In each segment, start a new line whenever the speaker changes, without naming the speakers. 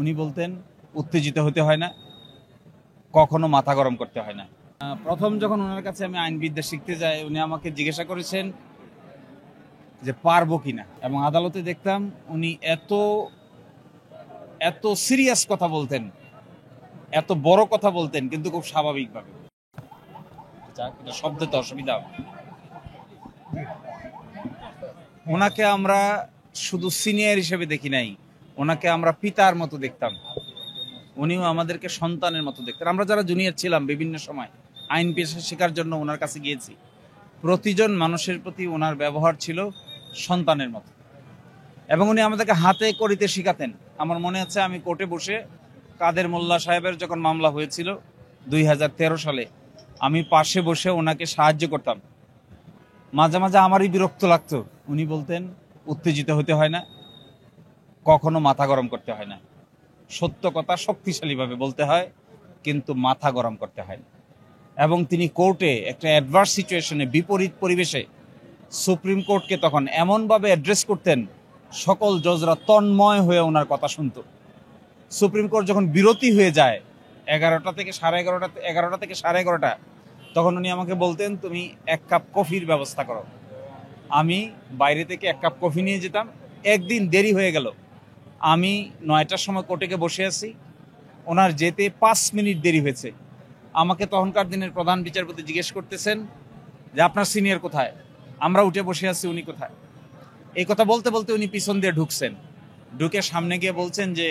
উনি বলতেন উত্তেজিত হতে হয় না, কখনো মাথা গরম করতে হয় না। প্রথম যখন ওনার কাছে আমি আইনবিদ্যা শিখতে যাই, উনি আমাকে জিজ্ঞাসা করেছেন যে পারবো কিনা, এবং আদালতে দেখতাম উনি এত এত সিরিয়াস কথা বলতেন, এত বড় কথা বলতেন, কিন্তু খুব স্বাভাবিকভাবে। শব্দে তো অসুবিধা হবে। ওনাকে আমরা শুধু সিনিয়র হিসেবে দেখি নাই, ওনাকে আমরা পিতার মতো দেখতাম। উনিও আমাদেরকে সন্তানের মতো দেখতেন। আমরা যারা জুনিয়র ছিলাম বিভিন্ন সময় আইন পেশা শেখার জন্য ওনার কাছে গিয়েছি, প্রতিজন মানুষের প্রতি ওনার ব্যবহার ছিল সন্তানের মতো, এবং উনি আমাদেরকে হাতে করিতে শিখাতেন। আমার মনে আছে আমি কোর্টে বসে কাদের মোল্লা সাহেবের যখন মামলা হয়েছিল 2013 সালে, আমি পাশে বসে ওনাকে সাহায্য করতাম। মাঝে মাঝে আমারই বিরক্ত লাগতো। উনি বলতেন উত্তেজিত হতে হয় না, কখনো মাথা গরম করতে হয় না। সত্য কথা শক্তিশালীভাবে বলতে হয়, কিন্তু মাথা গরম করতে হয় না। এবং তিনি কোর্টে একটা অ্যাডভার্স সিচুয়েশনে, বিপরীত পরিবেশে সুপ্রিম কোর্টকে তখন এমনভাবে অ্যাড্রেস করতেন, সকল জজরা তন্ময় হয়ে ওনার কথা শুনত। সুপ্রিম কোর্ট যখন বিরতি হয়ে যায় 11টা থেকে 11:30, তখন উনি আমাকে বলতেন তুমি 1 কাপ কফির ব্যবস্থা করো। আমি বাইরে থেকে 1 কাপ কফি নিয়ে যেতাম। একদিন দেরি হয়ে গেল, আমি 9টার সময় কোর্টে বসে আছি, ওনার যেতে 5 মিনিট দেরি হয়েছে। আমাকে তখনকার দিনের প্রধান বিচারপতি জিজ্ঞেস করতেছেন যে আপনার সিনিয়র কোথায়, আমরা উঠে বসে আছি, উনি কোথায়। এই কথা বলতে বলতে উনি পিছন দিয়ে ঢুকছেন, ঢুকে সামনে গিয়ে বলছেন যে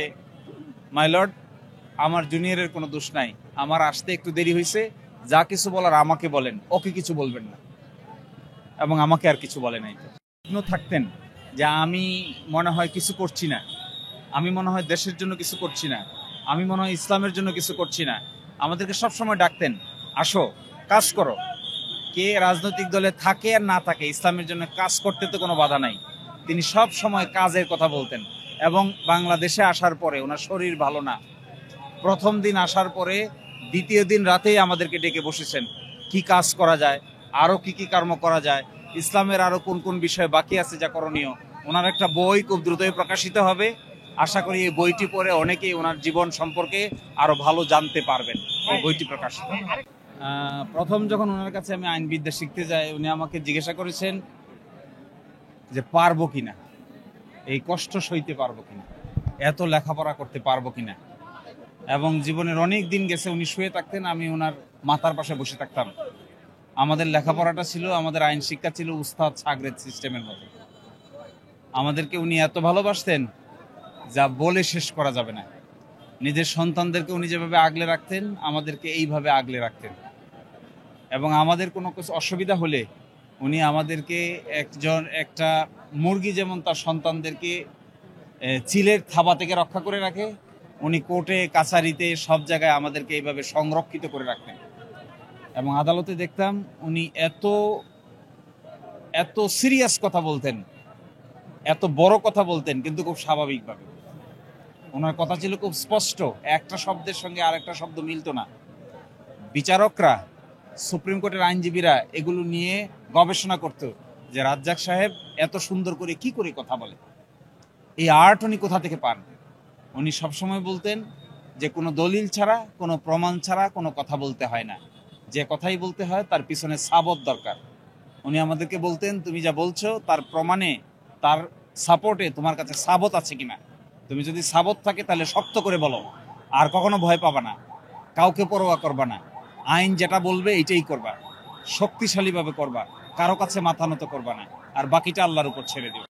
মাই লর্ড, আমার জুনিয়রের কোনো দোষ নাই, আমার আসতে একটু দেরি হয়েছে, যা কিছু বলার আমাকে বলেন, ওকে কিছু বলবেন না। এবং আমাকে আর কিছু বলে নাই। থাকতেন যে আমি মনে হয় কিছু করছি না, আমি মনে হয় দেশের জন্য কিছু করছি না, আমি মনে হয় ইসলামের জন্য কিছু করছি না। আমাদেরকে সবসময় ডাকতেন, আসো কাজ করো। কে রাজনৈতিক দলে থাকে আর না থাকে, ইসলামের জন্য কাজ করতে তো কোনো বাধা নাই। তিনি সব সময় কাজের কথা বলতেন। এবং বাংলাদেশে আসার পরে ওনার শরীর ভালো না, প্রথম দিন আসার পরে দ্বিতীয় দিন রাতেই আমাদেরকে ডেকে বসেছেন, কি কাজ করা যায়, আরো কি কি কর্ম করা যায়, ইসলামের আরো কোন কোন বিষয় বাকি আছে যা করণীয়। ওনার একটা বই খুব দ্রুতই প্রকাশিত হবে, আশা করি এই বইটি পড়ে অনেকেই ওনার জীবন সম্পর্কে আরো ভালো জানতে পারবেন। এই বইটি প্রকাশিত। প্রথম যখন ওনার কাছে আমি আইনবিদ্যা শিখতে যাই, উনি আমাকে জিজ্ঞাসা করেছেন যে পারবো কিনা, এই কষ্ট সইতে পারবো কিনা, এত লেখাপড়া করতে পারবো কিনা। এবং জীবনের অনেক দিন গেছে, উনি শুয়ে থাকতেন, আমি ওনার মাথার পাশে বসে থাকতাম। আমাদের লেখাপড়াটা ছিল, আমাদের আইন শিক্ষা ছিল উস্তাদ শাগরেদ সিস্টেমের মতো। আমাদেরকে উনি এত ভালোবাসতেন যা বলে শেষ করা যাবে না। নিজের সন্তানদেরকে উনি যেভাবে আগলে রাখতেন, আমাদেরকে এইভাবে আগলে রাখতেন। এবং আমাদের কোনো কিছু অসুবিধা হলে উনি আমাদেরকে একটা মুরগি যেমন তার সন্তানদেরকে চিলের থাবা থেকে রক্ষা করে রাখে, উনি কোর্টে কাছারিতে সব জায়গায় আমাদেরকে এইভাবে সংরক্ষিত করে রাখতেন। এবং আদালতে দেখতাম উনি এত এত সিরিয়াস কথা বলতেন, এত বড় কথা বলতেন, কিন্তু খুব স্বাভাবিকভাবে। ওনার কথা ছিল খুব স্পষ্ট, একটা শব্দের সঙ্গে আরেকটা শব্দ মিলত না। বিচারকরা, সুপ্রিম কোর্টের আইনজীবীরা এগুলো নিয়ে গবেষণা করত যে রাজ্জাক সাহেব এত সুন্দর করে কি করে কথা বলে, এই আর্ট উনি কোথা থেকে পান। উনি সবসময় বলতেন যে কোনো দলিল ছাড়া, কোনো প্রমাণ ছাড়া কোনো কথা বলতে হয় না, যে কথাই বলতে হয় তার পিছনে সাবত দরকার। উনি আমাদেরকে বলতেন তুমি যা বলছো তার প্রমাণে, তার সাপোর্টে তোমার কাছে সাবত আছে কিনা। তুমি যদি সাবত থাকে তাহলে শক্ত করে বলো, আর কখনো ভয় পাবা না, কাউকে পরোয়া করবা না, আইন যেটা বলবে এইটাই করবা, শক্তিশালীভাবে করবা, কারো কাছে মাথা নত করবা না, আর বাকিটা আল্লাহর উপর ছেড়ে দিও।